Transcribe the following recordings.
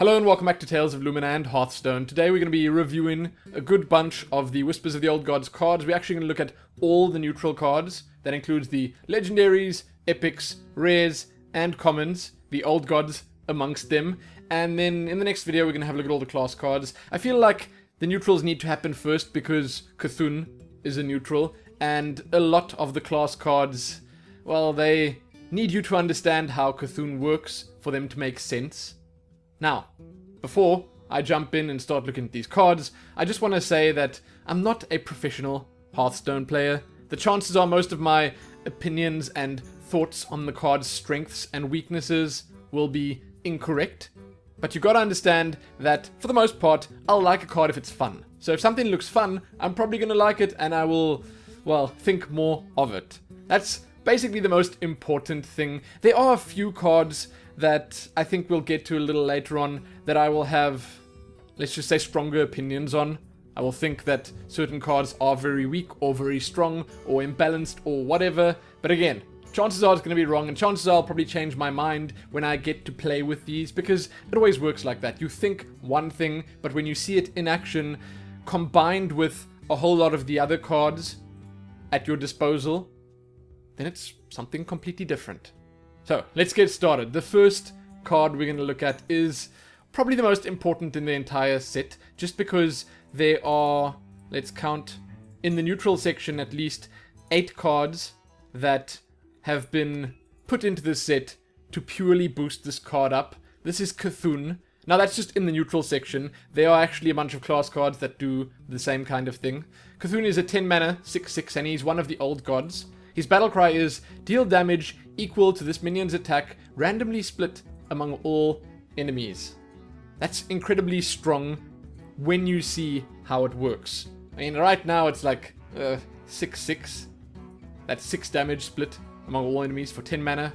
Hello and welcome back to Tales of Lumin and Hearthstone. Today we're going to be reviewing a good bunch of the Whispers of the Old Gods cards. We're actually going to look at all the neutral cards. That includes the legendaries, epics, rares, and commons, the old gods amongst them. And then in the next video we're going to have a look at all the class cards. I feel like the neutrals need to happen first because Cthun is a neutral, and a lot of the class cards, well, they need you to understand how Cthun works for them to make sense. Now, before I jump in and start looking at these cards, I just want to say that I'm not a professional Hearthstone player. The chances are most of my opinions and thoughts on the card's strengths and weaknesses will be incorrect. But you gotta understand that, for the most part, I'll like a card if it's fun. So if something looks fun, I'm probably gonna like it and I will, well, think more of it. That's basically the most important thing. There are a few cards that I think we'll get to a little later on that I will have, let's just say, stronger opinions on. I will think that certain cards are very weak or very strong or imbalanced or whatever. But again, chances are it's going to be wrong, and chances are I'll probably change my mind when I get to play with these, because it always works like that. You think one thing, but when you see it in action, combined with a whole lot of the other cards at your disposal, then it's something completely different. So, let's get started. The first card we're going to look at is probably the most important in the entire set, just because there are, let's count, in the neutral section at least, 8 cards that have been put into this set to purely boost this card up. This is Cthun. Now, that's just in the neutral section. There are actually a bunch of class cards that do the same kind of thing. Cthun is a 10 mana, 6/6, and he's one of the old gods. His battle cry is, deal damage equal to this minion's attack, randomly split among all enemies. That's incredibly strong when you see how it works. I mean, right now it's like 6/6. That's 6 damage split among all enemies for 10 mana.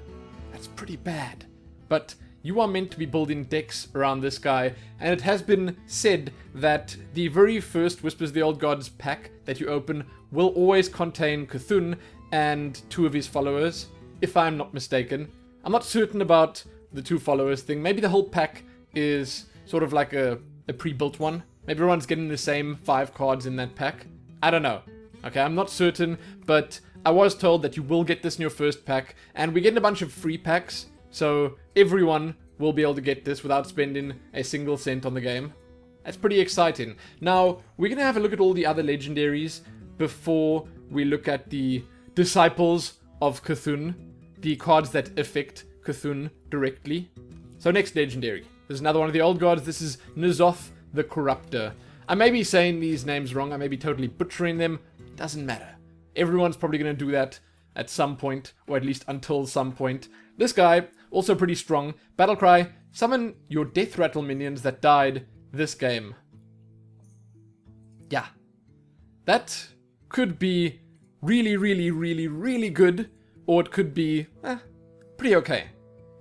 That's pretty bad. But you are meant to be building decks around this guy, and it has been said that the very first Whispers of the Old Gods pack that you open will always contain Cthun and 2 of his followers, if I'm not mistaken. I'm not certain about the 2 followers thing. Maybe the whole pack is sort of like a pre-built one. Maybe everyone's getting the same 5 cards in that pack. I don't know. Okay, I'm not certain, but I was told that you will get this in your first pack, and we're getting a bunch of free packs, so everyone will be able to get this without spending a single cent on the game. That's pretty exciting. Now, we're going to have a look at all the other legendaries before we look at the Disciples of Cthun, the cards that affect Cthun directly. So next legendary. There's another one of the old gods. This is N'Zoth the Corruptor. I may be saying these names wrong. I may be totally butchering them. Doesn't matter. Everyone's probably going to do that at some point, or at least until some point. This guy, also pretty strong. Battlecry, summon your death rattle minions that died this game. Yeah. That could be really good, or it could be pretty okay.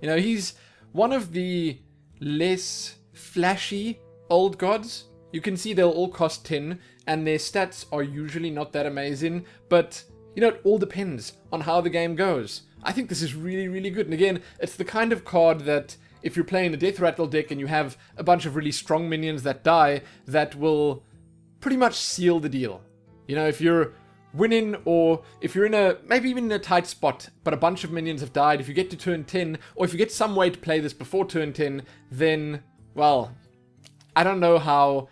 You know, he's one of the less flashy old gods. You can see they'll all cost 10, and their stats are usually not that amazing, but, you know, it all depends on how the game goes. I think this is really good, and again, it's the kind of card that, if you're playing a Death Rattle deck and you have a bunch of really strong minions that die, that will pretty much seal the deal. You know, if you're winning, or if you're in a, maybe even in a tight spot, but a bunch of minions have died, if you get to turn 10, or if you get some way to play this before turn 10, then, well, I don't know how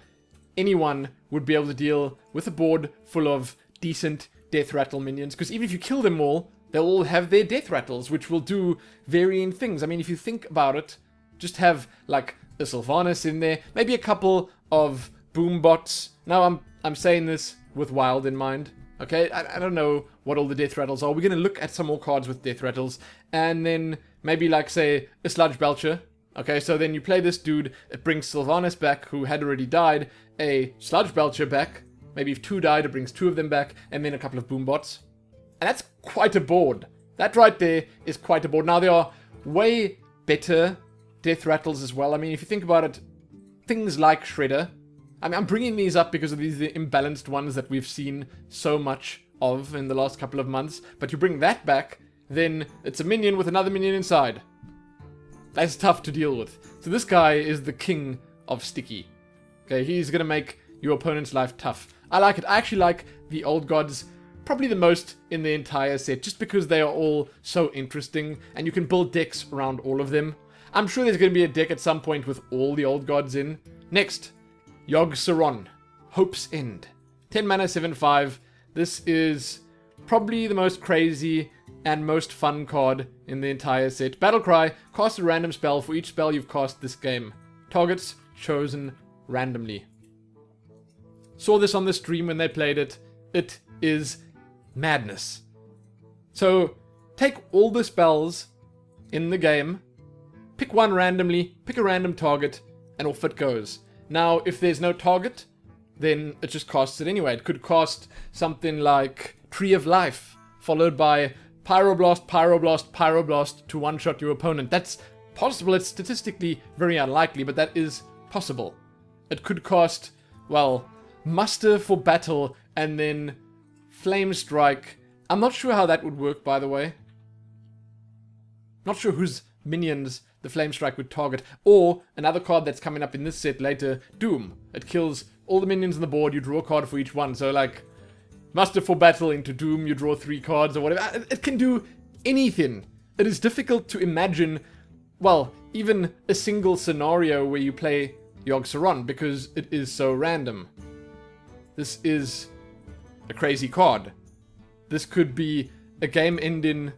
anyone would be able to deal with a board full of decent death rattle minions, because even if you kill them all, they'll all have their death rattles, which will do varying things. I mean, if you think about it, just have, like, a Sylvanas in there, maybe a couple of boom bots. Now, I'm saying this with Wild in mind. Okay, I don't know what all the death rattles are. We're going to look at some more cards with death rattles, and then maybe, like, say, a Sludge Belcher. Okay, so then you play this dude, it brings Sylvanas back, who had already died, a Sludge Belcher back, maybe if 2 died, it brings 2 of them back, and then a couple of boombots. And that's quite a board. That right there is quite a board. Now, there are way better death rattles as well. I mean, if you think about it, things like Shredder. I mean, I'm bringing these up because of these imbalanced ones that we've seen so much of in the last couple of months. But you bring that back, then it's a minion with another minion inside. That's tough to deal with. So this guy is the king of sticky. Okay, he's gonna make your opponent's life tough. I like it. I actually like the old gods probably the most in the entire set, just because they are all so interesting, and you can build decks around all of them. I'm sure there's going to be a deck at some point with all the old gods in. Next, Yogg, Hope's End. 10 mana, 7/5. This is probably the most crazy and most fun card in the entire set. Battlecry, cast a random spell for each spell you've cast this game. Targets chosen randomly. Saw this on the stream when they played it. It is madness. So, take all the spells in the game, pick one randomly, pick a random target, and off it goes. Now, if there's no target, then it just casts it anyway. It could cast something like Tree of Life, followed by Pyroblast, Pyroblast, Pyroblast to one-shot your opponent. That's possible. It's statistically very unlikely, but that is possible. It could cast, well, Muster for Battle, and then Flame Strike. I'm not sure how that would work, by the way. Not sure whose minions the Flame Strike would target. Or, another card that's coming up in this set later, Doom. It kills all the minions on the board, you draw a card for each one. So, like, Muster for Battle into Doom, you draw 3 cards or whatever. It can do anything. It is difficult to imagine, well, even a single scenario where you play Yogg, because it is so random. This is a crazy card. This could be a game-ending,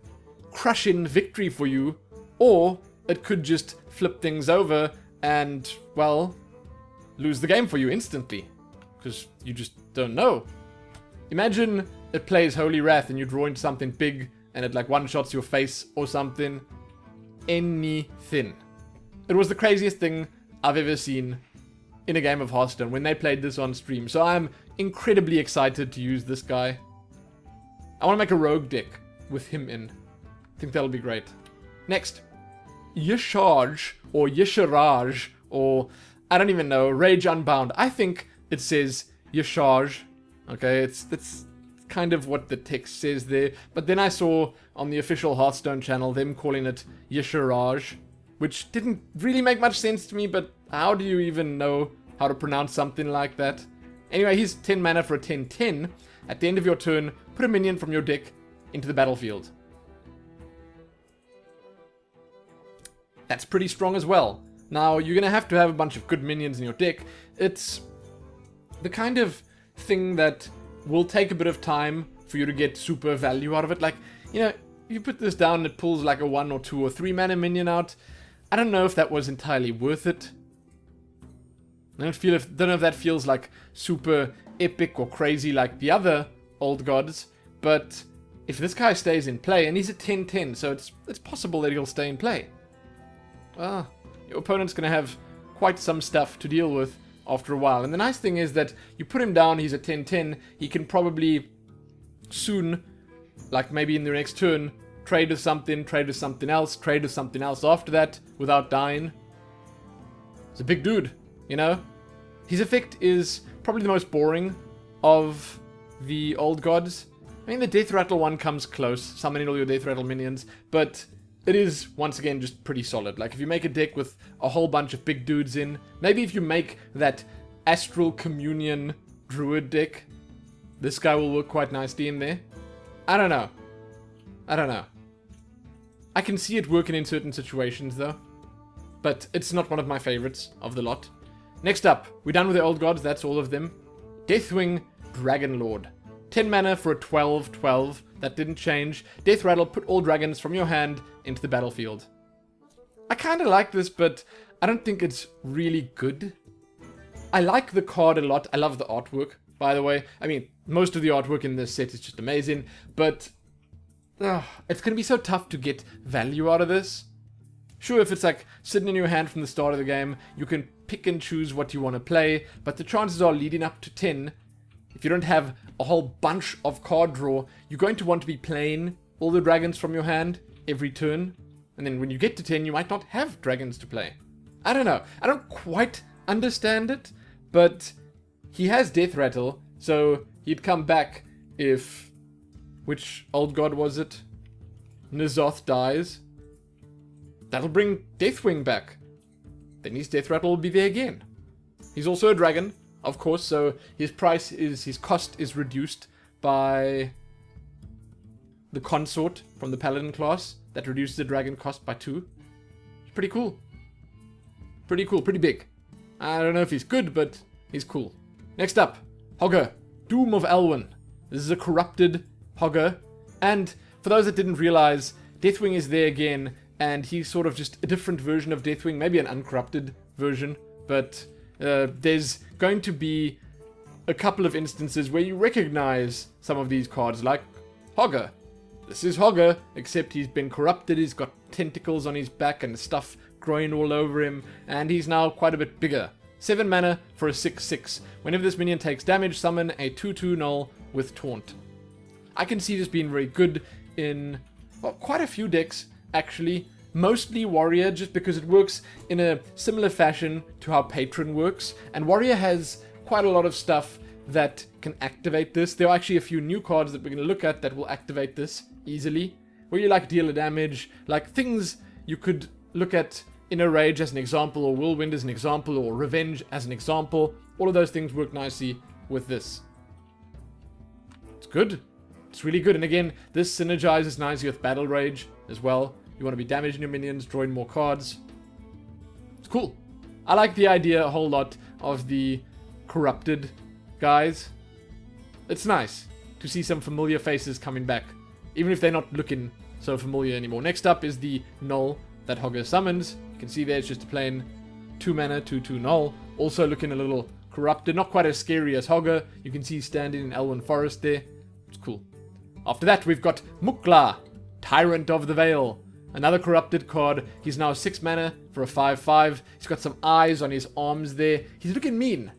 crushing victory for you, or it could just flip things over and, well, lose the game for you instantly, because you just don't know. Imagine it plays Holy Wrath and you draw into something big and it like one-shots your face or something. Anything. It was the craziest thing I've ever seen in a game of Hearthstone when they played this on stream, so I'm incredibly excited to use this guy. I want to make a rogue deck with him in. I think that'll be great. Next, Yasharj, or Yasharaj, or I don't even know, Rage Unbound. I think it says Yasharj. Okay, that's kind of what the text says there. But then I saw on the official Hearthstone channel them calling it Yasharaj, which didn't really make much sense to me, but how do you even know how to pronounce something like that? Anyway, he's 10 mana for a 10/10. At the end of your turn, put a minion from your deck into the battlefield. That's pretty strong as well. Now, you're going to have a bunch of good minions in your deck. It's the kind of thing that will take a bit of time for you to get super value out of it. Like, you know, you put this down and it pulls like a 1 or 2 or 3 mana minion out. I don't know if that was entirely worth it. I don't know if that feels like super epic or crazy like the other old gods, but if this guy stays in play, and he's a 10/10, so it's possible that he'll stay in play. Well, your opponent's going to have quite some stuff to deal with after a while. And the nice thing is that you put him down, he's a 10/10, he can probably soon, like maybe in the next turn, trade with something else, trade with something else after that, without dying. He's a big dude, you know? His effect is probably the most boring of the old gods. I mean, the Death Rattle one comes close, summoning all your Death Rattle minions, but it is, once again, just pretty solid. Like, if you make a deck with a whole bunch of big dudes in, maybe if you make that Astral Communion Druid deck, this guy will work quite nicely in there. I don't know. I can see it working in certain situations, though. But it's not one of my favorites of the lot. Next up, we're done with the old gods, that's all of them. Deathwing Dragon Lord. 10 mana for a 12/12. That didn't change. Death Rattle, put all dragons from your hand into the battlefield. I kind of like this, but I don't think it's really good. I like the card a lot. I love the artwork, by the way. I mean, most of the artwork in this set is just amazing, but it's going to be so tough to get value out of this. Sure, if it's like sitting in your hand from the start of the game, you can pick and choose what you want to play, but the chances are leading up to 10, if you don't have a whole bunch of card draw, you're going to want to be playing all the dragons from your hand every turn, and then when you get to 10, you might not have dragons to play. I don't know. I don't quite understand it, but he has Death Rattle, so he'd come back if... Which old god was it? N'Zoth dies. that'll bring Deathwing back. Then his death rattle will be there again. He's also a dragon, of course, so his cost is reduced by the consort from the paladin class. That reduces the dragon cost by 2. It's pretty cool. Pretty cool, pretty big. I don't know if he's good, but he's cool. Next up, Ogre Doom of L1. This is a corrupted Ogre, and for those that didn't realize, Deathwing is there again, and he's sort of just a different version of Deathwing, maybe an uncorrupted version, but there's going to be a couple of instances where you recognize some of these cards, like Ogre. This is Ogre, except he's been corrupted, he's got tentacles on his back and stuff growing all over him, and he's now quite a bit bigger. 7 mana for a 6/6. Whenever this minion takes damage, summon a 2/2 null with Taunt. I can see this being very good in, well, quite a few decks, actually. Mostly Warrior, just because it works in a similar fashion to how Patron works. And Warrior has quite a lot of stuff that can activate this. There are actually a few new cards that we're going to look at that will activate this easily. Where you like deal a damage, like things you could look at Inner Rage as an example, or Whirlwind as an example, or Revenge as an example. All of those things work nicely with this. It's good. It's really good. And again, this synergizes nicely with Battle Rage as well. You want to be damaging your minions, drawing more cards. It's cool. I like the idea a whole lot of the corrupted guys. It's nice to see some familiar faces coming back, even if they're not looking so familiar anymore. Next up is the null that Ogre summons. You can see there it's just a plain 2 mana, 2/2 null. Also looking a little corrupted, not quite as scary as Ogre. You can see standing in Elwyn Forest there. It's cool. After that, we've got Mukla, Tyrant of the Veil. Another corrupted card. He's now 6 mana for a 5/5. He's got some eyes on his arms there. He's looking mean.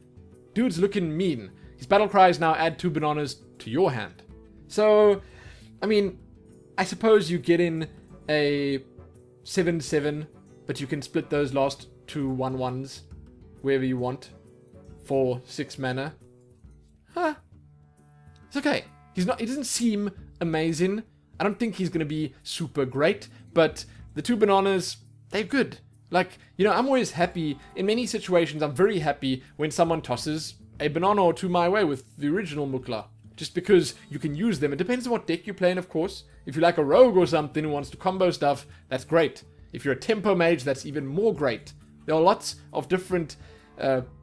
Dude's looking mean. His battle cry is now add 2 bananas to your hand. So, I mean, I suppose you get in a 7/7, but you can split those last 2 1/1s wherever you want for 6 mana. Huh. It's okay. He doesn't seem amazing. I don't think he's going to be super great, but the 2 bananas, they're good. Like, you know, I'm always happy, in many situations, I'm very happy when someone tosses a banana or 2 my way with the original Mukla. Just because you can use them. It depends on what deck you're playing, of course. If you like a rogue or something who wants to combo stuff, that's great. If you're a tempo mage, that's even more great. There are lots of different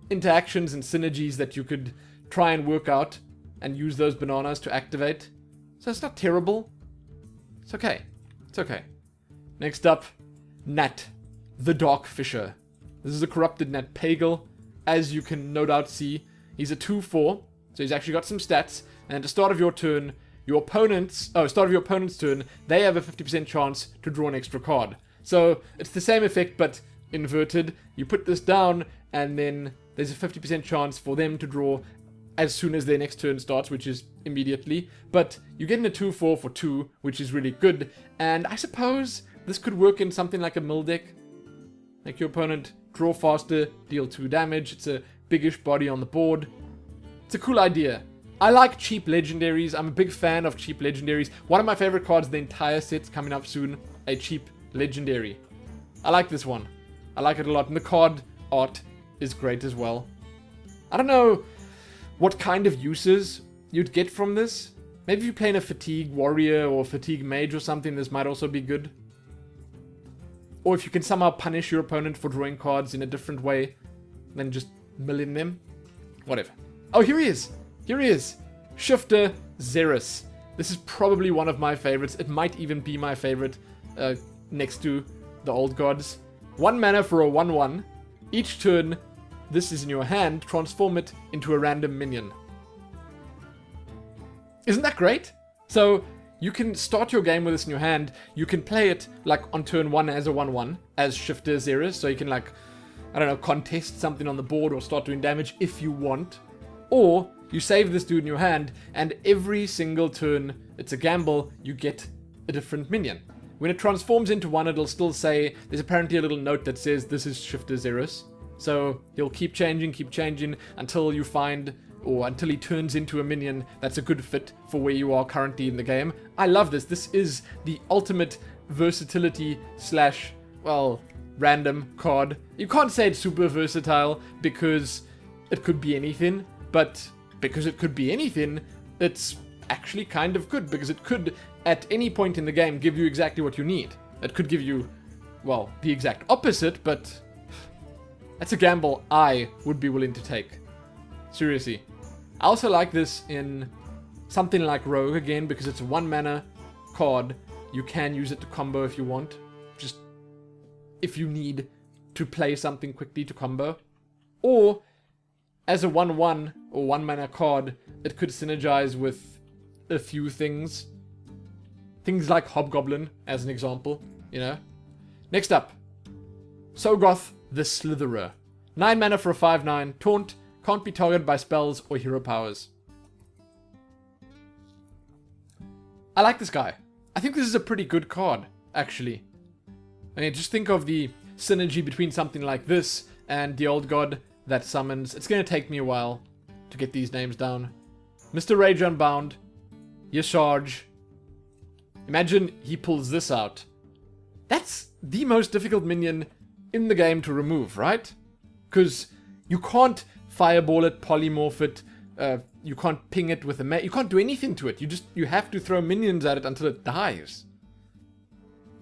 interactions and synergies that you could try and work out and use those bananas to activate. So it's not terrible. It's okay. It's okay. Next up, Nat, the Dark Fisher. This is a corrupted Nat Pagal. As you can no doubt see, he's a 2/4, so he's actually got some stats. And at the start of your turn, start of your opponent's turn, they have a 50% chance to draw an extra card. So it's the same effect, but inverted. You put this down, and then there's a 50% chance for them to draw as soon as their next turn starts, which is immediately. But you get in a 2/4 for 2, which is really good. And I suppose this could work in something like a mill deck. Make your opponent draw faster, deal 2 damage. It's a biggish body on the board. It's a cool idea. I like cheap legendaries. I'm a big fan of cheap legendaries. One of my favorite cards, the entire set's coming up soon. A cheap legendary. I like this one. I like it a lot. And the card art is great as well. I don't know what kind of uses you'd get from this. Maybe if you're playing a Fatigue Warrior or Fatigue Mage or something, this might also be good. Or if you can somehow punish your opponent for drawing cards in a different way than just milling them. Whatever. Oh, here he is. Here he is. Shifter Xeris. This is probably one of my favorites. It might even be my favorite next to the Old Gods. 1 mana for a 1/1. Each turn this is in your hand, transform it into a random minion. Isn't that great? So you can start your game with this in your hand. You can play it like on turn 1 as a 1/1 as Shifter Xeris. So you can like, I don't know, contest something on the board or start doing damage if you want. Or you save this dude in your hand, and every single turn, it's a gamble, you get a different minion. When it transforms into one, it'll still say, there's apparently a little note that says this is Shifter Xeris. So he'll keep changing until you find, or until he turns into a minion that's a good fit for where you are currently in the game. I love this. This is the ultimate versatility / well, random card. You can't say it's super versatile because it could be anything, but because it could be anything, it's actually kind of good, because it could, at any point in the game, give you exactly what you need. It could give you, well, the exact opposite, but that's a gamble I would be willing to take. Seriously. I also like this in something like Rogue, again, because it's a 1 mana card. You can use it to combo if you want. Just if you need to play something quickly to combo. Or, as a 1/1 or 1 mana card, it could synergize with a few things. Things like Hobgoblin, as an example, you know. Next up, Sogoth the Slitherer. 9 mana for a 5/9, taunt, can't be targeted by spells or hero powers. I like this guy. I think this is a pretty good card, actually. I mean, just think of the synergy between something like this and the old god that summons. It's going to take me a while to get these names down. Mr. Rage Unbound, Yasharge. Imagine he pulls this out. That's the most difficult minion in the game to remove, right? Because you can't fireball it, polymorph it, you can't ping it with a you can't do anything to it. You have to throw minions at it until it dies.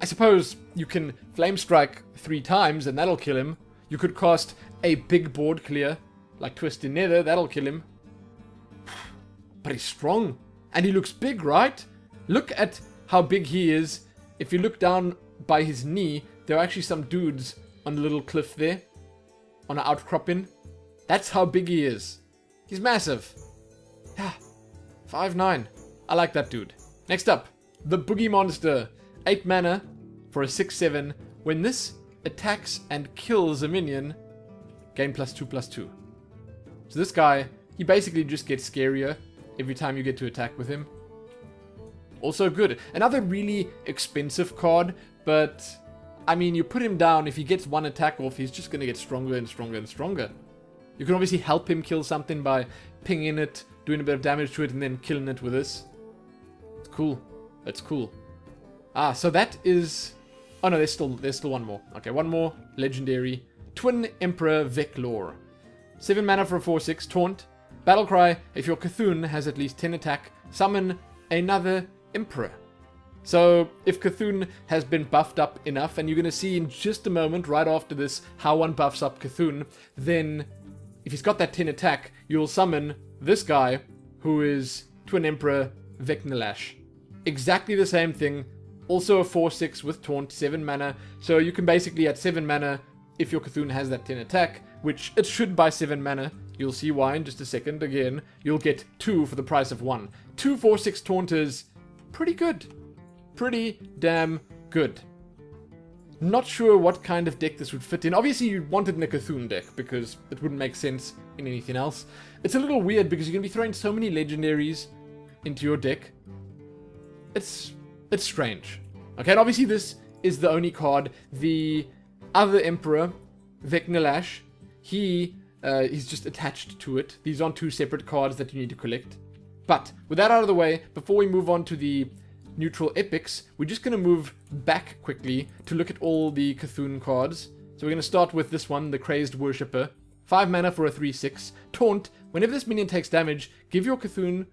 I suppose you can Flame Strike 3 times and that'll kill him. You could cast a big board clear, like Twisted Nether, that'll kill him. But he's strong. And he looks big, right? Look at how big he is. If you look down by his knee, there are actually some dudes on the little cliff there. On an outcropping. That's how big he is. He's massive. Yeah. 5/9. I like that dude. Next up, the Boogie Monster. 8 mana for a 6/7. When this attacks and kills a minion, gain +2/+2. So this guy, he basically just gets scarier every time you get to attack with him. Also good. Another really expensive card, but I mean, you put him down, if he gets one attack off, he's just going to get stronger and stronger and stronger. You can obviously help him kill something by pinging it, doing a bit of damage to it, and then killing it with this. It's cool. That's cool. Ah, so that is... Oh no, there's still one more. Okay, one more. Legendary. Twin Emperor Veclor. 7 mana for a 4/6. Taunt. Battlecry. If your Cthun has at least 10 attack, summon another Emperor. So, if Cthun has been buffed up enough, and you're going to see in just a moment, right after this, how one buffs up Cthun, then if he's got that 10 attack, you'll summon this guy, who is Twin Emperor Vecnalash. Exactly the same thing. Also a 4/6 with Taunt, 7 mana. So you can basically, at 7 mana, if your Cthun has that 10 attack, which it should by 7 mana, you'll see why in just a second again, you'll get 2 for the price of 1. 2 4/6 Taunters, pretty good. Pretty damn good. Not sure what kind of deck this would fit in. Obviously, you'd want it in a Cthulhu deck, because it wouldn't make sense in anything else. It's a little weird, because you're going to be throwing so many legendaries into your deck. It's strange. Okay, and obviously this is the only card. The other Emperor, Vecnalash, he's just attached to it. These aren't 2 separate cards that you need to collect. But, with that out of the way, before we move on to the neutral epics, we're just going to move back quickly to look at all the Cthulhu cards. So we're going to start with this one, the Crazed Worshipper. 5 mana for a 3/6. Taunt. Whenever this minion takes damage, give your Cthulhu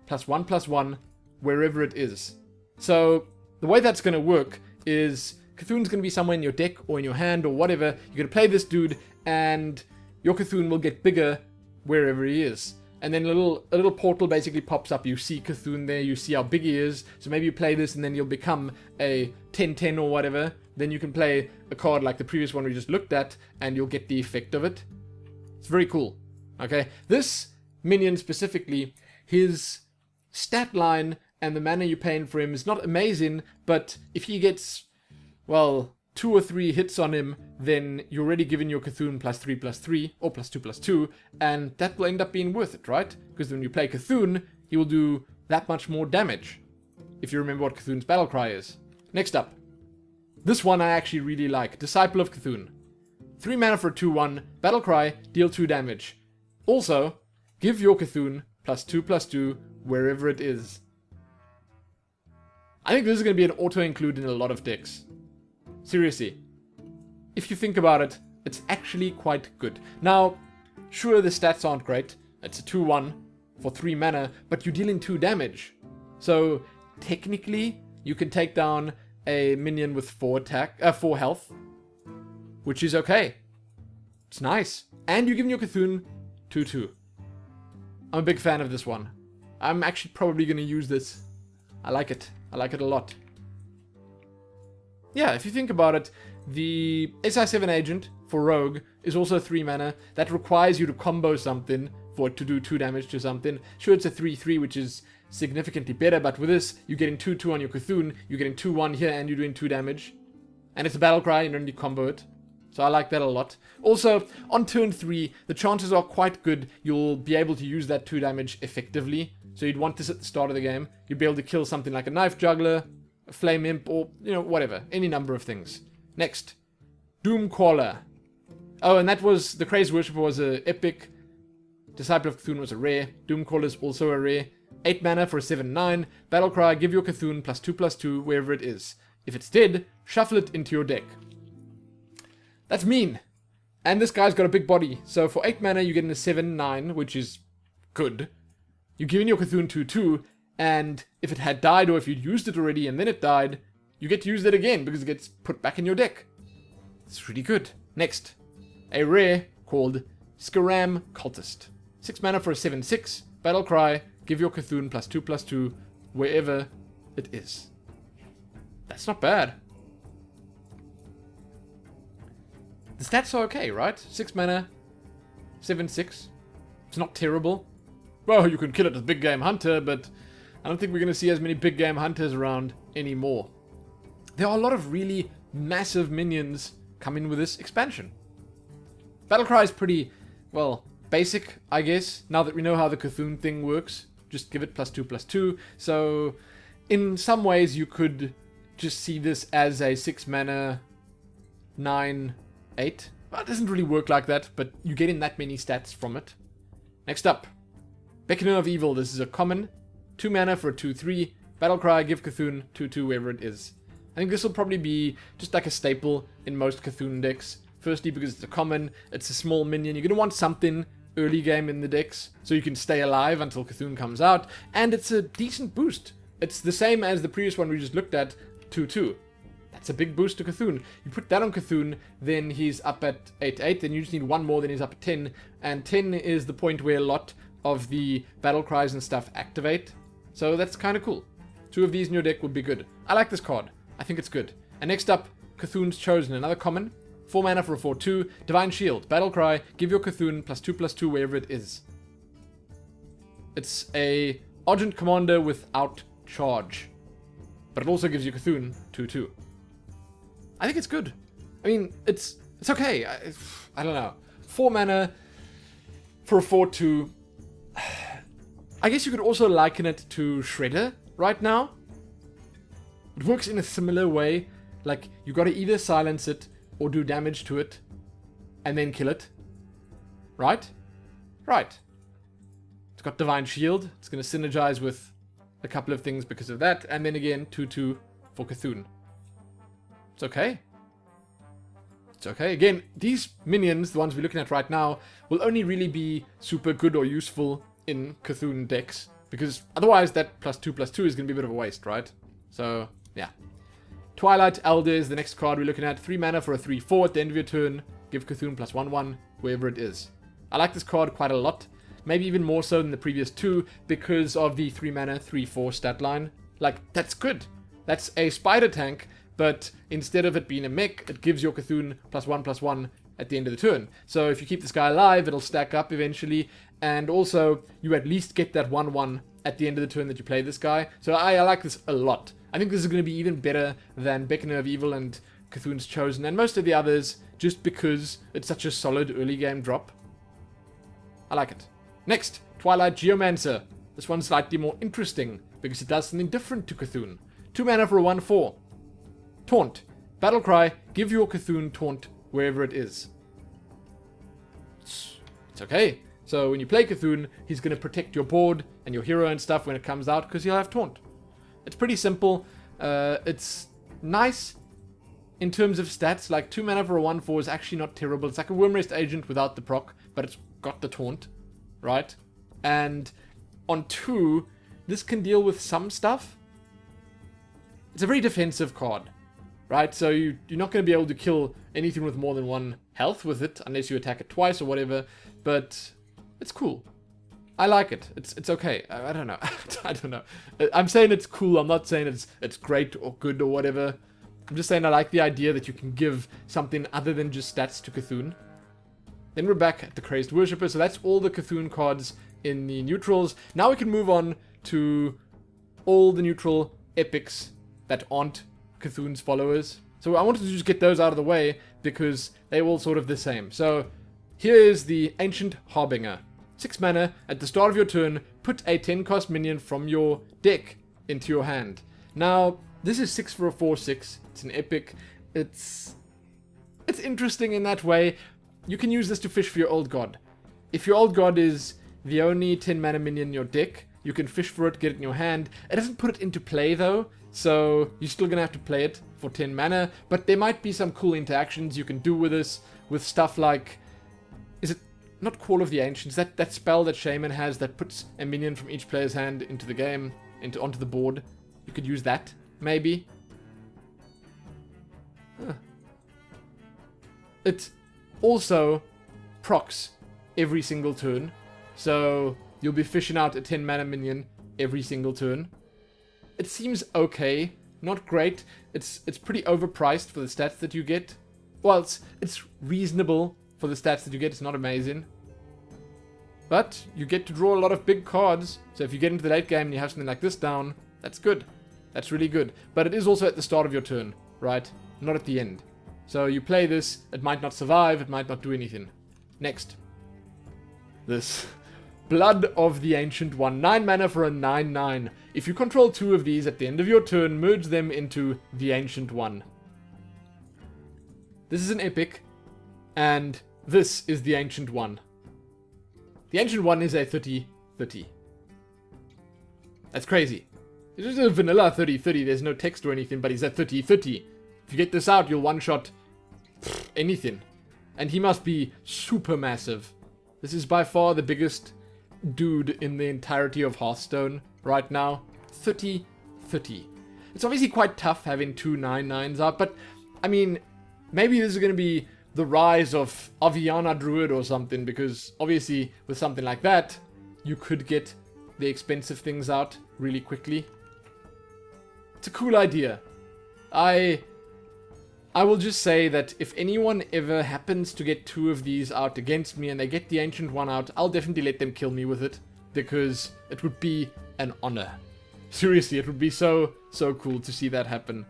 +1/+1 wherever it is. So the way that's going to work is Cthulhu's going to be somewhere in your deck or in your hand or whatever. You're going to play this dude and your Cthulhu will get bigger wherever he is. And then a little portal basically pops up. You see Cthulhu there, you see how big he is. So maybe you play this and then you'll become a 10/10 or whatever. Then you can play a card like the previous one we just looked at and you'll get the effect of it. It's very cool. Okay, this minion specifically, his stat line and the mana you're paying for him is not amazing, but if he gets, well, 2 or 3 hits on him, then you're already giving your Cthulhu +3/+3 or +2/+2, and that will end up being worth it, right? Because when you play Cthulhu, he will do that much more damage, if you remember what Cthulhu's Battlecry is. Next up, this one I actually really like, Disciple of Cthulhu. 3 mana for a 2/1, Battlecry, deal 2 damage. Also, give your Cthulhu +2/+2 wherever it is. I think this is going to be an auto-include in a lot of decks. Seriously. if you think about it, it's actually quite good. Now, sure, the stats aren't great. It's a 2-1 for 3 mana, but you're dealing 2 damage. So, technically, you can take down a minion with 4 health, which is okay. It's nice. And you're giving your Cthulhu 2-2. I'm a big fan of this one. I'm actually probably going to use this. I like it. I like it a lot. Yeah, if you think about it, the SI7 agent for Rogue is also 3 mana. That requires you to combo something for it to do 2 damage to something. Sure, it's a 3-3, which is significantly better, but with this, you're getting 2-2 on your Cthulhu, you're getting 2-1 here, and you're doing 2 damage. And it's a battle cry, you don't need to combo it. So I like that a lot. Also, on turn 3, the chances are quite good you'll be able to use that 2 damage effectively. So you'd want this at the start of the game. You'd be able to kill something like a Knife Juggler, a Flame Imp, or, whatever. Any number of things. Next. Doom Caller. Oh, and that was, the Crazed Worshipper was a epic. Disciple of Cthulhu was a rare. Doom Caller is also a rare. 8 mana for a 7-9. Battlecry, give your Cthulhu +2/+2 wherever it is. If it's dead, shuffle it into your deck. That's mean. And this guy's got a big body. So for 8 mana, you're getting a 7-9, which is good. You're giving your Cthulhu 2-2, and if it had died, or if you'd used it already and then it died, you get to use it again because it gets put back in your deck. It's really good. Next. A rare called Skaram Cultist. 6 mana for a 7-6. Battlecry, give your Cthulhu +2/+2 wherever it is. That's not bad. The stats are okay, right? 6 mana, 7-6. It's not terrible. Well, you can kill it with Big Game Hunter, but I don't think we're going to see as many Big Game Hunters around anymore. There are a lot of really massive minions coming with this expansion. Battlecry is pretty, well, basic, I guess, now that we know how the Cthulhu thing works. Just give it +2/+2. So, in some ways, you could just see this as a 6 mana 9/8. Well, it doesn't really work like that, but you're getting that many stats from it. Next up, Beckoner of Evil. This is a common. 2 mana for a 2-3. Battlecry, give Cthulhu 2-2 wherever it is. I think this will probably be just like a staple in most Cthulhu decks. Firstly, because it's a common, it's a small minion. You're going to want something early game in the decks so you can stay alive until Cthulhu comes out. And it's a decent boost. It's the same as the previous one we just looked at, 2-2. That's a big boost to Cthulhu. You put that on Cthulhu, then he's up at 8-8. Then you just need one more, then he's up at 10. And 10 is the point where a lot of the battle cries and stuff activate. So that's kind of cool. 2 of these in your deck would be good. I like this card. I think it's good. And next up, Cthulhu's Chosen. Another common. 4 mana for a 4-2. Divine Shield. Battlecry. Give your Cthulhu +2/+2 wherever it is. It's a Argent Commander without charge. But it also gives you Cthulhu 2-2. I think it's good. I mean, it's okay. I don't know. 4 mana for a 4-2. I guess you could also liken it to Shredder right now. It works in a similar way. Like, you gotta either silence it or do damage to it and then kill it. Right? Right. It's got Divine Shield. It's gonna synergize with a couple of things because of that. And then again, 2-2 for Cthulhu. It's okay. It's okay. Again, these minions, the ones we're looking at right now, will only really be super good or useful in Cthulhu decks. Because otherwise that +2/+2 is going to be a bit of a waste, right? So, yeah. Twilight Elder is the next card we're looking at. 3 mana for a 3-4 at the end of your turn. Give Cthulhu +1/1 wherever it is. I like this card quite a lot. Maybe even more so than the previous 2 because of the 3 mana 3-4 stat line. Like, that's good. That's a spider tank, but instead of it being a mech, it gives your Cthulhu +1/+1 at the end of the turn. So if you keep this guy alive, it'll stack up eventually. And also, you at least get that 1/1 at the end of the turn that you play this guy. So I like this a lot. I think this is going to be even better than Beckoner of Evil and Cthulhu's Chosen and most of the others, just because it's such a solid early game drop. I like it. Next, Twilight Geomancer. This one's slightly more interesting, because it does something different to Cthulhu. 2 mana for a 1-4. Taunt. Battlecry, give your Cthulhu taunt wherever it is. It's okay. So when you play Cthulhu, he's going to protect your board and your hero and stuff when it comes out, because he'll have taunt. It's pretty simple. It's nice. in terms of stats. Like 2 mana for a 1/4 is actually not terrible. It's like a Wormrest Agent without the proc, but it's got the taunt, right? And on 2, this can deal with some stuff. It's a very defensive card, right? So you're not going to be able to kill anything with more than 1 health with it, unless you attack it twice or whatever, but it's cool. I like it. It's okay. I don't know. I don't know. I'm saying it's cool. I'm not saying it's great or good or whatever. I'm just saying I like the idea that you can give something other than just stats to Cthun. Then we're back at the Crazed Worshipper. So that's all the Cthun cards in the neutrals. Now we can move on to all the neutral epics that aren't Cthulhu's followers. So I wanted to just get those out of the way because they're all sort of the same. So here is the Ancient Harbinger. 6 mana, at the start of your turn, put a 10 cost minion from your deck into your hand. Now, this is 6 for a 4/6. It's an epic. It's interesting in that way. You can use this to fish for your old god. If your old god is the only 10 mana minion in your deck, you can fish for it, get it in your hand. It doesn't put it into play though, so you're still gonna have to play it for 10 mana, but there might be some cool interactions you can do with this, with stuff like, is it not Call of the Ancients, that spell that Shaman has that puts a minion from each player's hand into the game, onto the board. You could use that, maybe. Huh. It also procs every single turn, so you'll be fishing out a 10 mana minion every single turn. It seems okay, not great. It's pretty overpriced for the stats that you get. Well, it's reasonable for the stats that you get. It's not amazing. But you get to draw a lot of big cards, so if you get into the late game and you have something like this down, that's good. That's really good. But it is also at the start of your turn, right? Not at the end. So you play this, it might not survive, it might not do anything. Next. This. Blood of the Ancient One. 9 mana for a 9/9. If you control 2 of these at the end of your turn, merge them into the Ancient One. This is an epic, and this is the Ancient One. The Ancient One is a 30/30. That's crazy. It's just a vanilla 30/30. There's no text or anything, but he's at 30/30. If you get this out, you'll one-shot anything. And he must be super massive. This is by far the biggest dude in the entirety of Hearthstone right now. 30/30. It's obviously quite tough having 2 9/9s out, but I mean, maybe this is going to be the rise of Aviana Druid or something, because obviously with something like that, you could get the expensive things out really quickly. It's a cool idea. I will just say that if anyone ever happens to get 2 of these out against me and they get the Ancient One out, I'll definitely let them kill me with it, because it would be an honor. Seriously, it would be so cool to see that happen.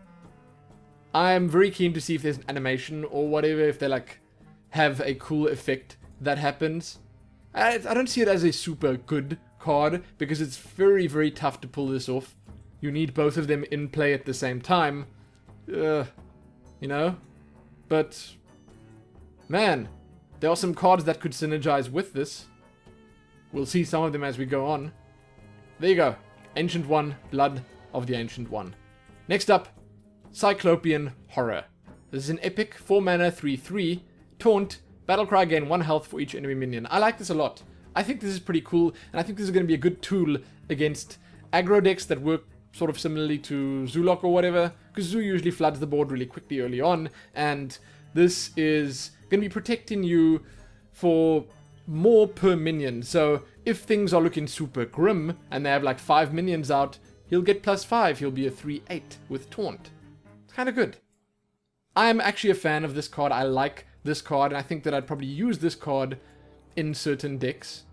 I'm very keen to see if there's an animation or whatever, if they like have a cool effect that happens. I don't see it as a super good card, because it's very, very tough to pull this off. You need both of them in play at the same time. You know? But, man, there are some cards that could synergize with this. We'll see some of them as we go on. There you go. Ancient One, Blood of the Ancient One. Next up, Cyclopean Horror. This is an epic 4 mana 3/3. Taunt. Battlecry, gain 1 health for each enemy minion. I like this a lot. I think this is pretty cool, and I think this is going to be a good tool against aggro decks that work sort of similarly to Zulok or whatever, because Zoo usually floods the board really quickly early on, and this is going to be protecting you for more per minion. So if things are looking super grim and they have like 5 minions out, he'll get +5. He'll be a 3/8 with Taunt. It's kind of good. I'm actually a fan of this card. I like this card, and I think that I'd probably use this card in certain decks.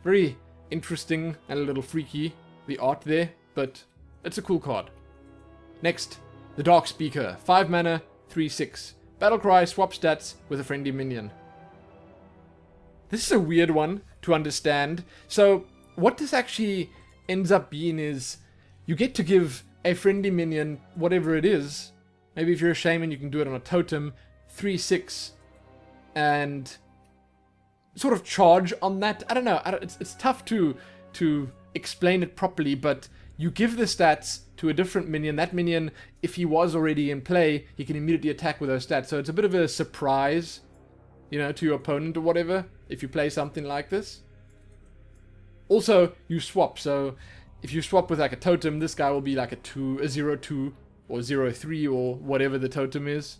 Very interesting and a little freaky, the art there, but it's a cool card. Next, the Dark Speaker. 5 mana, 3/6. Battlecry, swap stats with a friendly minion. This is a weird one to understand. So, what this actually ends up being is, you get to give a friendly minion whatever it is. Maybe if you're a shaman, you can do it on a totem. 3/6. And sort of charge on that. I don't know. It's tough to explain it properly, but you give the stats to a different minion. That minion, if he was already in play, he can immediately attack with those stats. So it's a bit of a surprise, you know, to your opponent or whatever, if you play something like this. Also, you swap. So if you swap with like a totem, this guy will be like a 0-2 or 0-3 or whatever the totem is.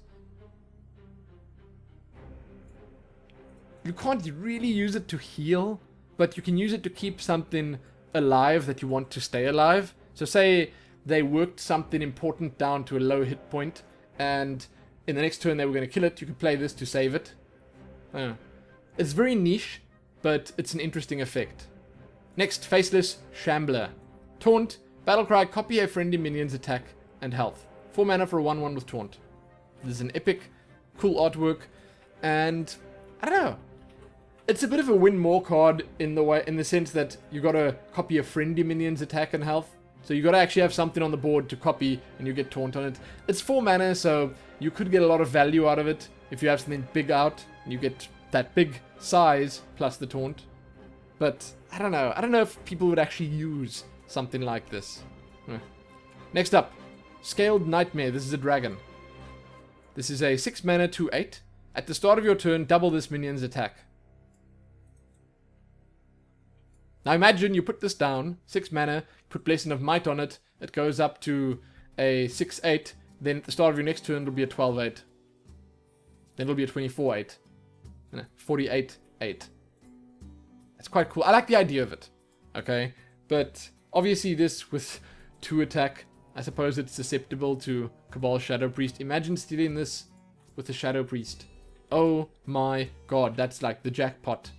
You can't really use it to heal, but you can use it to keep something alive that you want to stay alive. So say they worked something important down to a low hit point, and in the next turn they were going to kill it, you could play this to save it. It's very niche, but it's an interesting effect. Next, Faceless Shambler. Taunt, Battlecry, copy a friendly minion's attack and health. 4 mana for a 1-1 with Taunt. This is an epic, cool artwork, and I don't know. It's a bit of a win more card in the sense that you gotta copy a friendly minion's attack and health. So you gotta actually have something on the board to copy and you get Taunt on it. It's 4 mana, so you could get a lot of value out of it if you have something big out and you get that big size plus the Taunt. But I don't know. I don't know if people would actually use something like this. Next up, Scaled Nightmare. This is a dragon. This is a 6 mana 2/8. At the start of your turn, double this minion's attack. Now imagine you put this down, 6 mana, put Blessing of Might on it, it goes up to a 6/8, then at the start of your next turn it'll be a 12/8. Then it'll be a 24/8. 48/8. That's quite cool. I like the idea of it. Okay? But obviously this with 2 attack, I suppose it's susceptible to Cabal Shadow Priest. Imagine stealing this with the Shadow Priest. Oh my god, that's like the jackpot.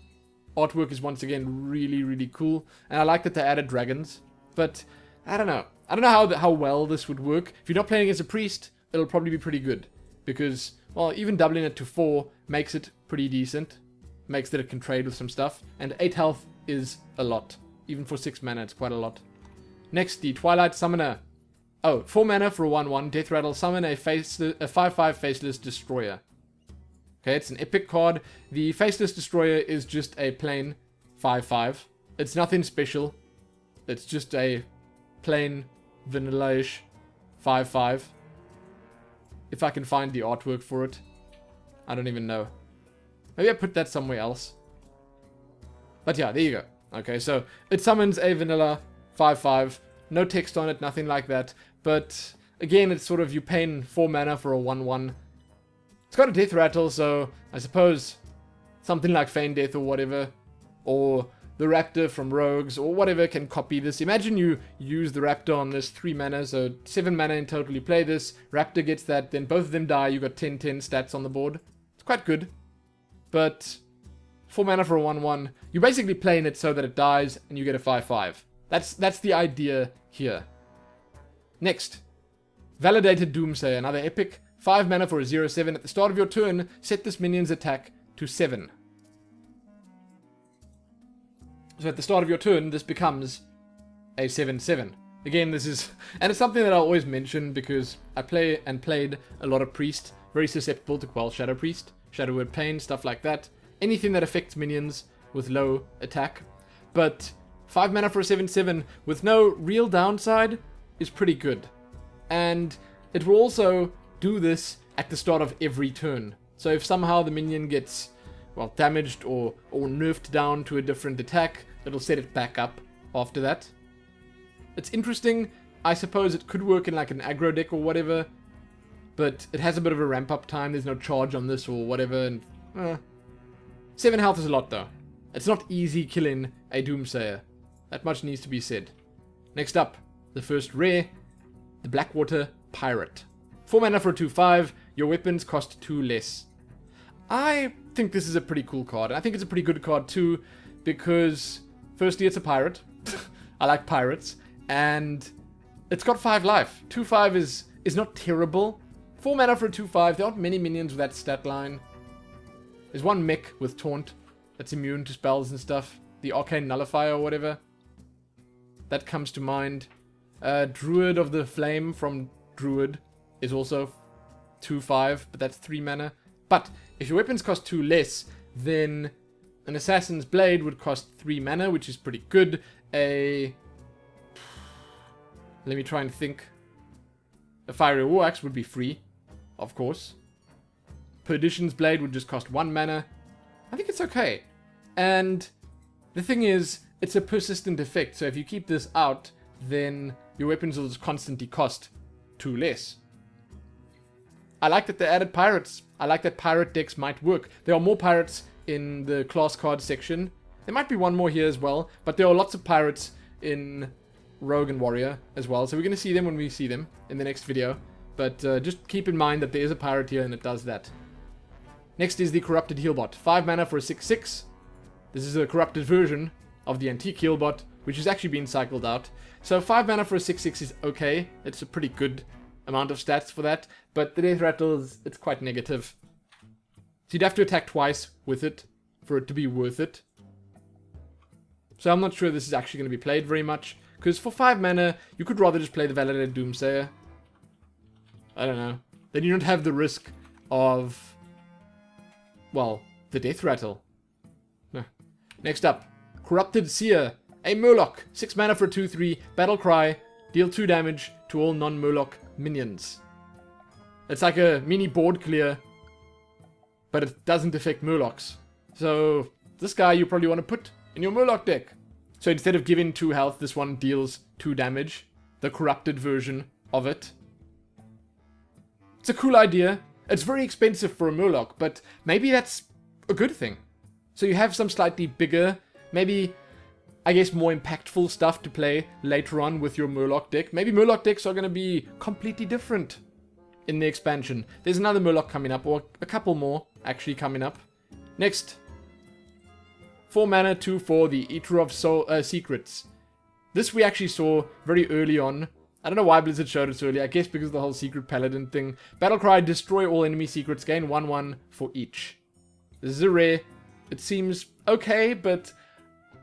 Artwork is once again really, really cool. And I like that they added dragons. But I don't know. I don't know how well this would work. If you're not playing as a priest, it'll probably be pretty good. Because, well, even doubling it to 4 makes it pretty decent. Makes that it can trade with some stuff. And 8 health is a lot. Even for 6 mana, it's quite a lot. Next, the Twilight Summoner. Oh, 4 mana for a 1-1. Death Rattle. Summon a 5/5 Faceless Destroyer. Okay, it's an epic card. The Faceless Destroyer is just a plain 5/5. It's nothing special. It's just a plain vanilla-ish 5/5. If I can find the artwork for it. I don't even know. Maybe I put that somewhere else. But yeah, there you go. Okay, so it summons a vanilla 5/5. No text on it, nothing like that. But again, it's sort of you paying 4 mana for a 1-1. It's got a Death Rattle, so I suppose something like Feign Death or whatever, or the Raptor from Rogues, or whatever can copy this. Imagine you use the Raptor on this 3 mana, so 7 mana in total. You play this, Raptor gets that, then both of them die, you got 10/10 stats on the board. It's quite good, but 4 mana for a 1-1, you're basically playing it so that it dies, and you get a 5/5. That's the idea here. Next, Validated Doomsayer, another epic. 5 mana for a 0/7. At the start of your turn, set this minion's attack to 7. So at the start of your turn, this becomes a 7/7. Again, this is... And it's something that I always mention because I play and played a lot of Priest. Very susceptible to Quell Shadow Priest, Shadow Word Pain, stuff like that. Anything that affects minions with low attack. But 5 mana for a 7/7 with no real downside is pretty good. And it will also do this at the start of every turn. So if somehow the minion gets, well, damaged or nerfed down to a different attack, it'll set it back up after that. It's interesting. I suppose it could work in like an aggro deck or whatever, but it has a bit of a ramp up time. There's no charge on this or whatever, and 7 health is a lot though. It's not easy killing a Doomsayer. That much needs to be said. Next up, the first rare, the Blackwater Pirate. 4 mana for a 2/5, your weapons cost 2 less. I think this is a pretty cool card. I think it's a pretty good card too, because firstly it's a pirate. I like pirates. And it's got 5 life. 2/5 is not terrible. 4 mana for a 2/5, there aren't many minions with that stat line. There's one mech with Taunt that's immune to spells and stuff. The Arcane Nullifier or whatever. That comes to mind. Druid of the Flame from Druid is also 2/5, but that's 3 mana. But if your weapons cost 2 less, then an Assassin's Blade would cost 3 mana, which is pretty good. A Let me try and think. A Fiery War Axe would be free, of course. Perdition's Blade would just cost 1 mana. I think it's okay. And the thing is, it's a persistent effect, so if you keep this out, then your weapons will just constantly cost 2 less. I like that they added pirates. I like that pirate decks might work. There are more pirates in the class cards section. There might be one more here as well, but there are lots of pirates in Rogue and Warrior as well, so we're going to see them when we see them in the next video. But just keep in mind that there is a pirate here and it does that. Next is the Corrupted Healbot. 5 mana for a 6/6. This is a corrupted version of the Antique Healbot, which has actually been cycled out. So 5 mana for a 6/6 is okay. It's a pretty good amount of stats for that. But the Death Rattle, it's quite negative. So you'd have to attack twice with it for it to be worth it. So I'm not sure this is actually going to be played very much. Because for 5 mana, you could rather just play the Validated Doomsayer. I don't know. Then you don't have the risk of, well, the Death Rattle. Next up, Corrupted Seer. A Murloc. 6 mana for a 2/3. Battle Cry. Deal 2 damage to all non-Murloc minions. It's like a mini board clear, but it doesn't affect Murlocs. So this guy you probably want to put in your Murloc deck. So instead of giving 2 health, this one deals 2 damage. The corrupted version of it. It's a cool idea. It's very expensive for a Murloc, but maybe that's a good thing. So you have some slightly bigger, maybe, I guess, more impactful stuff to play later on with your Murloc deck. Maybe Murloc decks are going to be completely different in the expansion. There's another Murloc coming up, or a couple more actually coming up. Next, 4 mana, 2/4, the Eater of Secrets. This we actually saw very early on. I don't know why Blizzard showed it so early. I guess because of the whole Secret Paladin thing. Battlecry, destroy all enemy secrets, gain 1/1 for each. This is a rare. It seems okay, but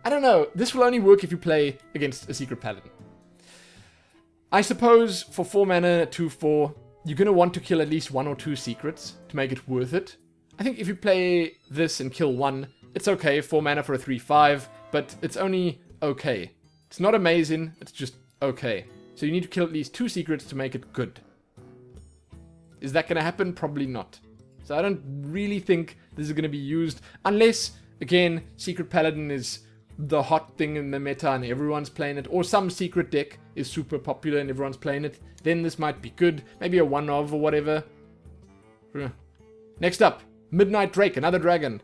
I don't know. This will only work if you play against a Secret Paladin. I suppose for 4 mana, 2/4, you're going to want to kill at least 1 or 2 secrets to make it worth it. I think if you play this and kill 1, it's okay. 4 mana for a 3/5, but it's only okay. It's not amazing, it's just okay. So you need to kill at least 2 secrets to make it good. Is that going to happen? Probably not. So I don't really think this is going to be used. Unless, again, Secret Paladin is the hot thing in the meta and everyone's playing it. Or some secret deck is super popular and everyone's playing it. Then this might be good. Maybe a one-of or whatever. Next up, Midnight Drake, another dragon.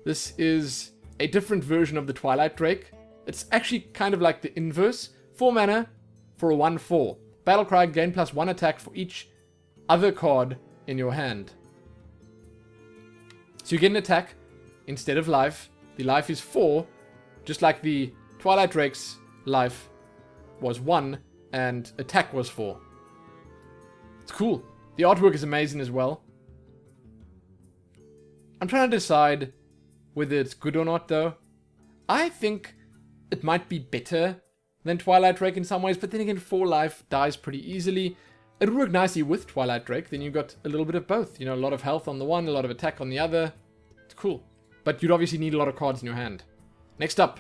This is a different version of the Twilight Drake. It's actually kind of like the inverse. 4 mana for a 1/4. Battlecry, gain +1 attack for each other card in your hand. So you get an attack instead of life. The life is 4, just like the Twilight Drake's life was 1 and attack was 4. It's cool. The artwork is amazing as well. I'm trying to decide whether it's good or not though. I think it might be better than Twilight Drake in some ways, but then again 4 life dies pretty easily. It would work nicely with Twilight Drake, then you've got a little bit of both. You know, a lot of health on the one, a lot of attack on the other. It's cool. But you'd obviously need a lot of cards in your hand. Next up,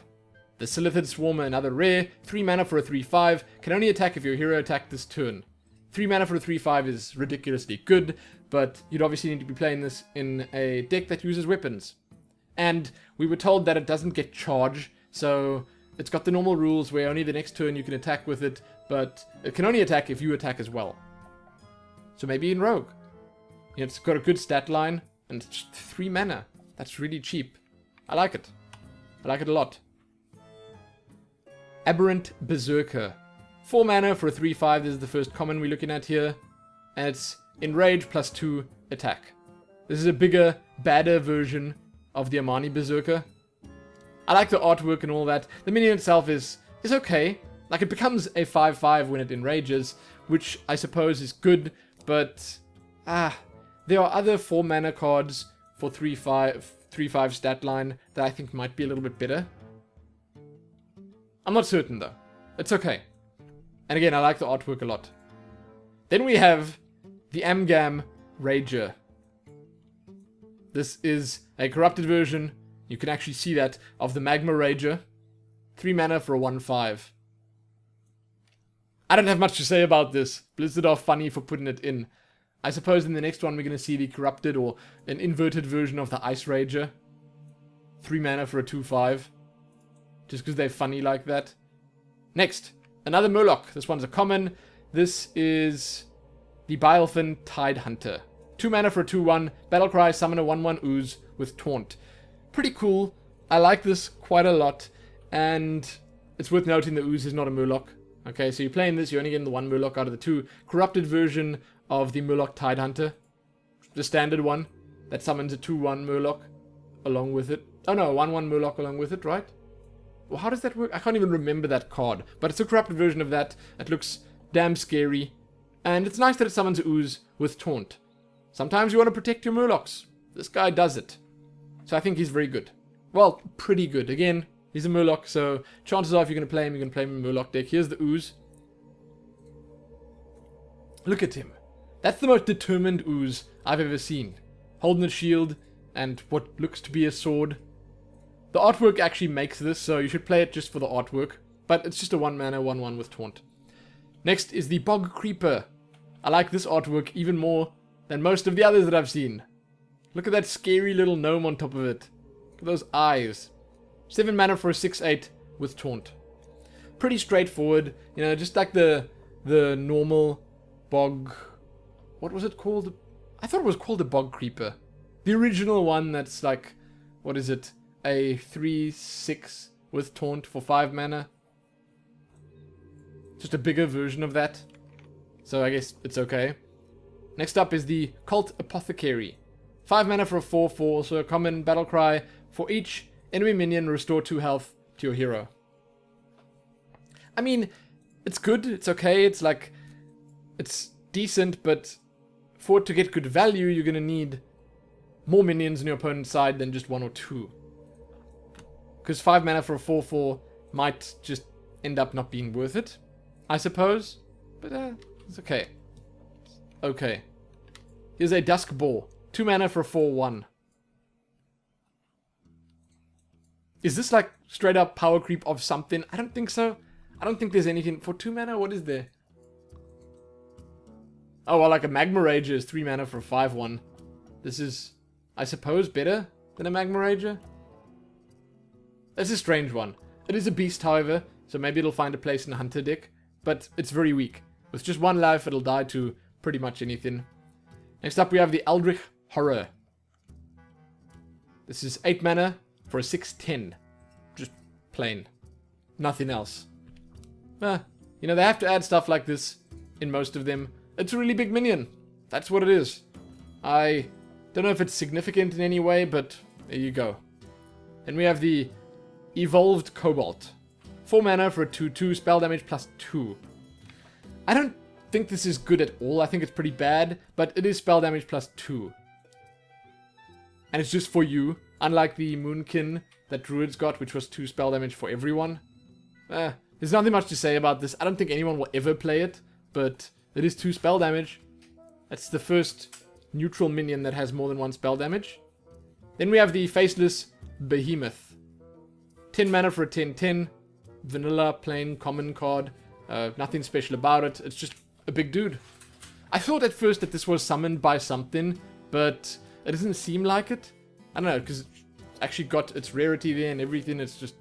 the Silithid Swarmer, another rare. 3 mana for a 3/5. Can only attack if your hero attacked this turn. 3 mana for a 3/5 is ridiculously good, but you'd obviously need to be playing this in a deck that uses weapons. And we were told that it doesn't get charge, so it's got the normal rules where only the next turn you can attack with it, but it can only attack if you attack as well. So maybe in Rogue. You know, it's got a good stat line, and it's just 3 mana. That's really cheap. I like it. I like it a lot. Aberrant Berserker. 4 mana for a 3/5. This is the first common we're looking at here. And it's Enrage +2 attack. This is a bigger, badder version of the Amani Berserker. I like the artwork and all that. The minion itself is okay. Like, it becomes a 5/5 when it enrages, which I suppose is good, but there are other 4 mana cards for 3/5 stat line that I think might be a little bit better. I'm not certain though. It's okay. And again, I like the artwork a lot. Then we have the Amgam Rager. This is a corrupted version. You can actually see that of the Magma Rager. 3 mana for a 1/5. I don't have much to say about this. Blizzard are funny for putting it in. I suppose in the next one we're going to see the corrupted or an inverted version of the Ice Rager. 3 mana for a 2/5. Just because they're funny like that. Next, another Murloc. This one's a common. This is the Bielfin Tidehunter. 2 mana for a 2/1. Battlecry, summon a 1/1 ooze with Taunt. Pretty cool. I like this quite a lot. And it's worth noting the ooze is not a Murloc. Okay, so you're playing this, you're only getting the 1 Murloc out of the 2. Corrupted version of the Murloc Tidehunter. The standard one that summons a 2/1 Murloc along with it. Oh no, 1/1 Murloc along with it, right? Well, how does that work? I can't even remember that card. But it's a corrupted version of that. It looks damn scary. And it's nice that it summons a ooze with Taunt. Sometimes you want to protect your Murlocs. This guy does it. So I think he's very good. Well, pretty good. Again, he's a Murloc, so chances are if you're going to play him, you're going to play him in a Murloc deck. Here's the ooze. Look at him. That's the most determined ooze I've ever seen. Holding a shield and what looks to be a sword. The artwork actually makes this, so you should play it just for the artwork. But it's just a 1 mana 1/1 with Taunt. Next is the Bog Creeper. I like this artwork even more than most of the others that I've seen. Look at that scary little gnome on top of it. Look at those eyes. 7 mana for a 6/8 with Taunt. Pretty straightforward, you know, just like the normal Bog... What was it called? I thought it was called the Bog Creeper. The original one that's like, what is it? A 3/6 with Taunt for 5 mana. Just a bigger version of that. So I guess it's okay. Next up is the Cult Apothecary. 5 mana for a 4/4, so a common battle cry. For each enemy minion, restore 2 health to your hero. I mean, it's good, it's okay, it's like, it's decent, but for it to get good value, you're gonna need more minions on your opponent's side than just 1 or 2. Because 5 mana for a 4/4 might just end up not being worth it, I suppose. But it's okay. Okay. Here's a Dusk Boar. 2 mana for a 4/1. Is this like straight up power creep of something? I don't think so. I don't think there's anything. For 2 mana, what is there? Oh, well, like a Magma Rager is 3 mana for a 5/1. This is, I suppose, better than a Magma Rager. That's a strange one. It is a beast, however, so maybe it'll find a place in a hunter deck. But it's very weak. With just 1 life, it'll die to pretty much anything. Next up, we have the Eldritch Horror. This is 8 mana for a 6/10. Just plain. Nothing else. You know, they have to add stuff like this in most of them. It's a really big minion. That's what it is. I don't know if it's significant in any way, but there you go. Then we have the Evolved Cobalt. 4 mana for a 2/2, spell damage plus 2. I don't think this is good at all. I think it's pretty bad, but it is spell damage plus 2. And it's just for you, unlike the Moonkin that Druids got, which was 2 spell damage for everyone. There's nothing much to say about this. I don't think anyone will ever play it, but it is 2 spell damage. That's the first neutral minion that has more than 1 spell damage. Then we have the Faceless Behemoth. 10 mana for a 10/10. Vanilla, plain, common card. Nothing special about it. It's just a big dude. I thought at first that this was summoned by something, but it doesn't seem like it. I don't know, because it's actually got its rarity there and everything. It's just...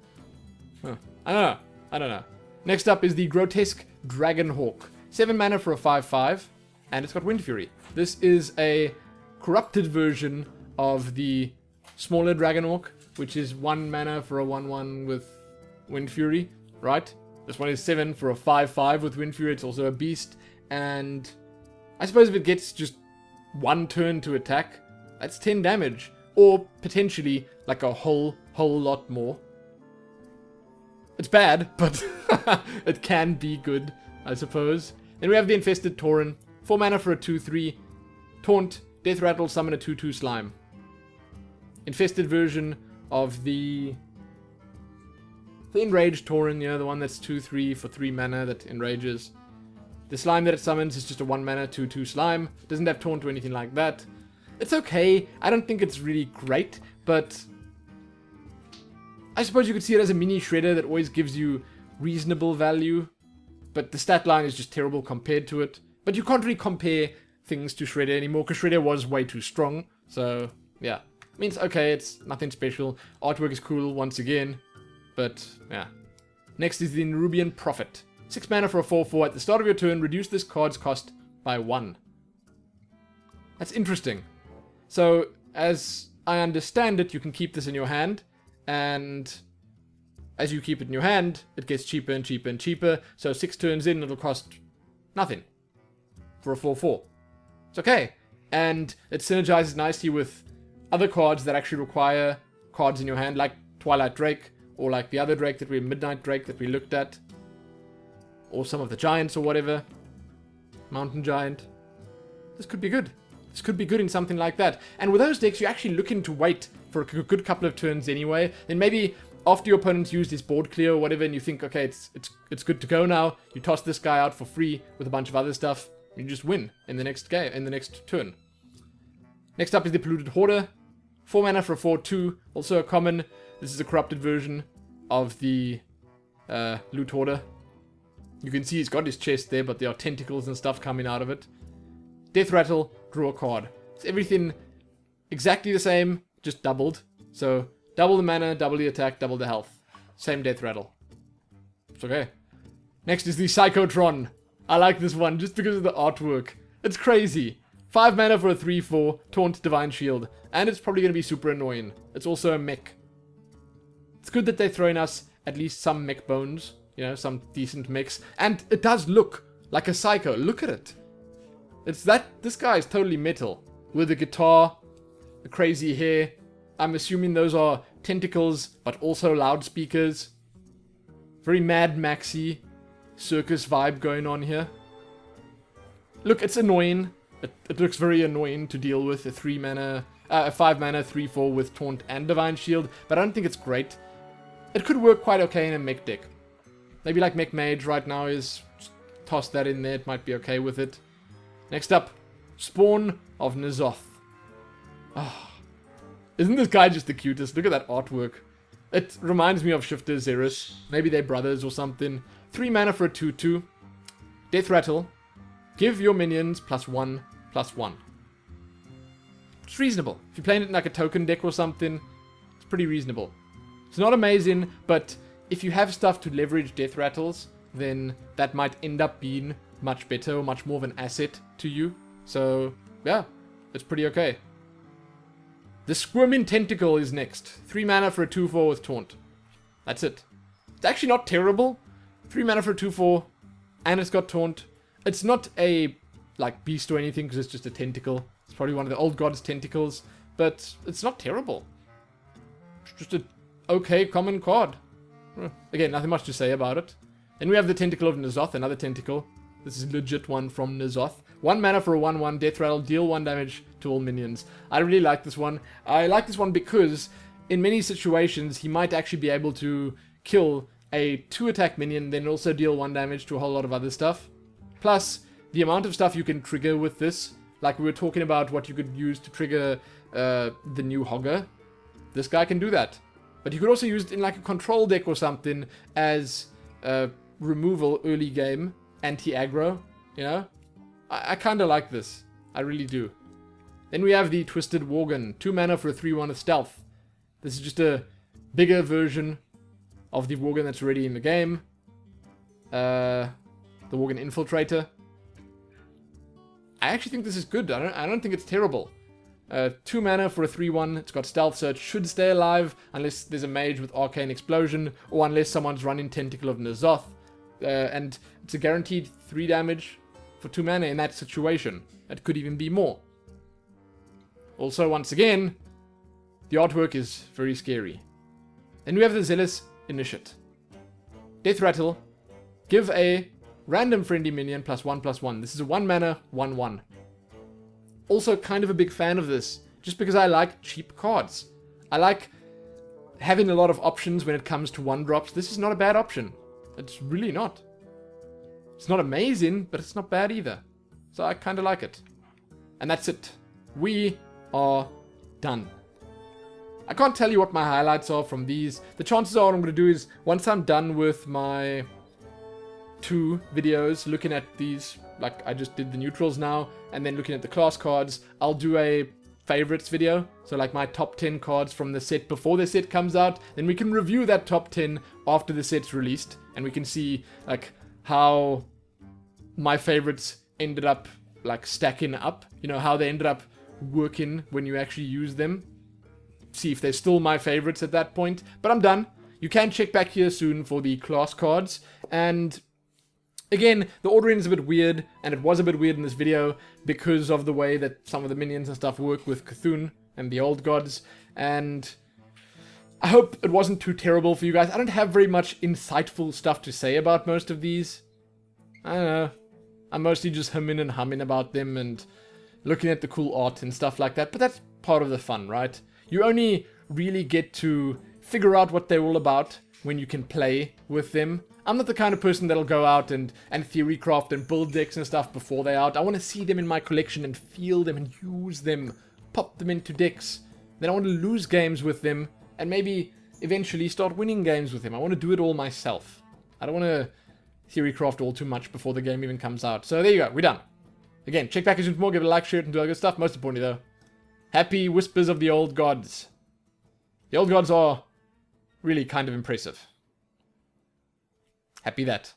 I don't know. Next up is the Grotesque Dragonhawk. 7 mana for a 5/5, and it's got Wind Fury. This is a corrupted version of the smaller Dragonhawk, which is 1 mana for a 1/1 with Wind Fury, right? This one is 7 for a 5/5 with Wind Fury. It's also a beast, and I suppose if it gets just 1 turn to attack, that's 10 damage, or potentially like a whole lot more. It's bad, but it can be good, I suppose. Then we have the Infested Tauren. 4 mana for a 2/3. Taunt, Death Rattle, summon a 2/2 slime. Infested version of the Enraged Tauren, you know, the one that's 2/3 for 3 mana that enrages. The slime that it summons is just a 1 mana 2/2 slime. Doesn't have Taunt or anything like that. It's okay. I don't think it's really great, but I suppose you could see it as a mini shredder that always gives you reasonable value. but the stat line is just terrible compared to it. But you can't really compare things to Shredder anymore, because Shredder was way too strong. So, yeah. Means, okay, it's nothing special. Artwork is cool once again. But, yeah. Next is the Nerubian Prophet. 6 mana for a 4/4. At the start of your turn, reduce this card's cost by 1. That's interesting. So, as I understand it, you can keep this in your hand. And as you keep it in your hand, it gets cheaper and cheaper and cheaper. So 6 turns in, it'll cost nothing for a 4/4. It's okay. And it synergizes nicely with other cards that actually require cards in your hand, like Twilight Drake, or like the other Drake that Midnight Drake that we looked at. Or some of the Giants or whatever. Mountain Giant. This could be good. This could be good in something like that. And with those decks, you're actually looking to wait for a good couple of turns anyway. Then maybe after your opponent's used his board clear or whatever, and you think, okay, it's good to go now. You toss this guy out for free with a bunch of other stuff. You just win in the next game, in the next turn. Next up is the Polluted Hoarder. 4 mana for a 4/2. Also a common. This is a corrupted version of the Loot Hoarder. You can see he's got his chest there, but there are tentacles and stuff coming out of it. Death Rattle, draw a card. It's everything exactly the same, just doubled. So, double the mana, double the attack, double the health. Same Death Rattle. It's okay. Next is the Psychotron. I like this one just because of the artwork. It's crazy. 5 mana for a 3/4, Taunt, Divine Shield. And it's probably going to be super annoying. It's also a mech. It's good that they're throwing us at least some mech bones. You know, some decent mechs. And it does look like a Psycho. Look at it. This guy is totally metal. With a guitar, the crazy hair. I'm assuming those are tentacles, but also loudspeakers. Very Mad Maxi circus vibe going on here. Look, it's annoying. It looks very annoying to deal with. A 5 mana 3/4 with Taunt and Divine Shield, but I don't think it's great. It could work quite okay in a mech deck. Maybe like Mech Mage right now is... Toss that in there, it might be okay with it. Next up, Spawn of N'Zoth. Oh, isn't this guy just the cutest? Look at that artwork. It reminds me of Shifter Xeris. Maybe they're brothers or something. 3 mana for a 2/2. Death Rattle. Give your minions +1/+1. It's reasonable. If you're playing it in like a token deck or something, it's pretty reasonable. It's not amazing, but if you have stuff to leverage Death Rattles, then that might end up being much better or much more of an asset to you. So, yeah, it's pretty okay. The Squirming Tentacle is next. 3 mana for a 2/4 with Taunt. That's it. It's actually not terrible. 3 mana for a 2/4, and it's got Taunt. It's not a, like, beast or anything, because it's just a tentacle. It's probably one of the old gods' tentacles, but it's not terrible. It's just a okay common card. Again, nothing much to say about it. Then we have the Tentacle of N'Zoth, another tentacle. This is a legit one from N'Zoth. 1 mana for a 1/1, Death Rattle, deal 1 damage to all minions. I really like this one. I like this one because in many situations he might actually be able to kill a 2-attack minion, then also deal 1 damage to a whole lot of other stuff. Plus, the amount of stuff you can trigger with this, like we were talking about what you could use to trigger the new Hogger. This guy can do that. But you could also use it in like a control deck or something as removal early game, anti-aggro, you know? I kind of like this. I really do. Then we have the Twisted Worgen. 2 mana for a 3/1 with Stealth. This is just a bigger version of the Worgen that's already in the game. The Worgen Infiltrator. I actually think this is good. I don't think it's terrible. 2 mana for a 3/1. It's got Stealth, so it should stay alive unless there's a mage with Arcane Explosion, or unless someone's running Tentacle of N'Zoth. And it's a guaranteed 3 damage for 2 mana in that situation. It could even be more. Also, once again, the artwork is very scary. Then we have the Zealous Initiate. Death Rattle. Give a random friendly minion +1/+1. This is a 1 mana 1/1. Also kind of a big fan of this, just because I like cheap cards. I like having a lot of options when it comes to 1-drops. This is not a bad option. It's really not. It's not amazing, but it's not bad either. So I kind of like it. And that's it. We are done. I can't tell you what my highlights are from these. The chances are what I'm going to do is, once I'm done with my 2 videos looking at these, like I just did the neutrals now, and then looking at the class cards. I'll do a favorites video, so like my top 10 cards from the set before the set comes out, then we can review that top 10 after the set's released, and we can see like how my favorites ended up like stacking up, you know, how they ended up working when you actually use them, see if they're still my favorites at that point. But I'm done. You can check back here soon for the class cards, and again, the ordering is a bit weird, and it was a bit weird in this video because of the way that some of the minions and stuff work with Cthun and the old gods, and I hope it wasn't too terrible for you guys. I don't have very much insightful stuff to say about most of these. I don't know. I'm mostly just humming and humming about them and looking at the cool art and stuff like that, but that's part of the fun, right? You only really get to figure out what they're all about when you can play with them. I'm not the kind of person that'll go out and theorycraft and build decks and stuff before they're out. I want to see them in my collection and feel them and use them, pop them into decks. Then I want to lose games with them and maybe eventually start winning games with them. I want to do it all myself. I don't want to theorycraft all too much before the game even comes out. So there you go, we're done. Again, check back for more, give it a like, share it, and do all that good stuff. Most importantly though, happy Whispers of the Old Gods. The Old Gods are really kind of impressive. Happy that.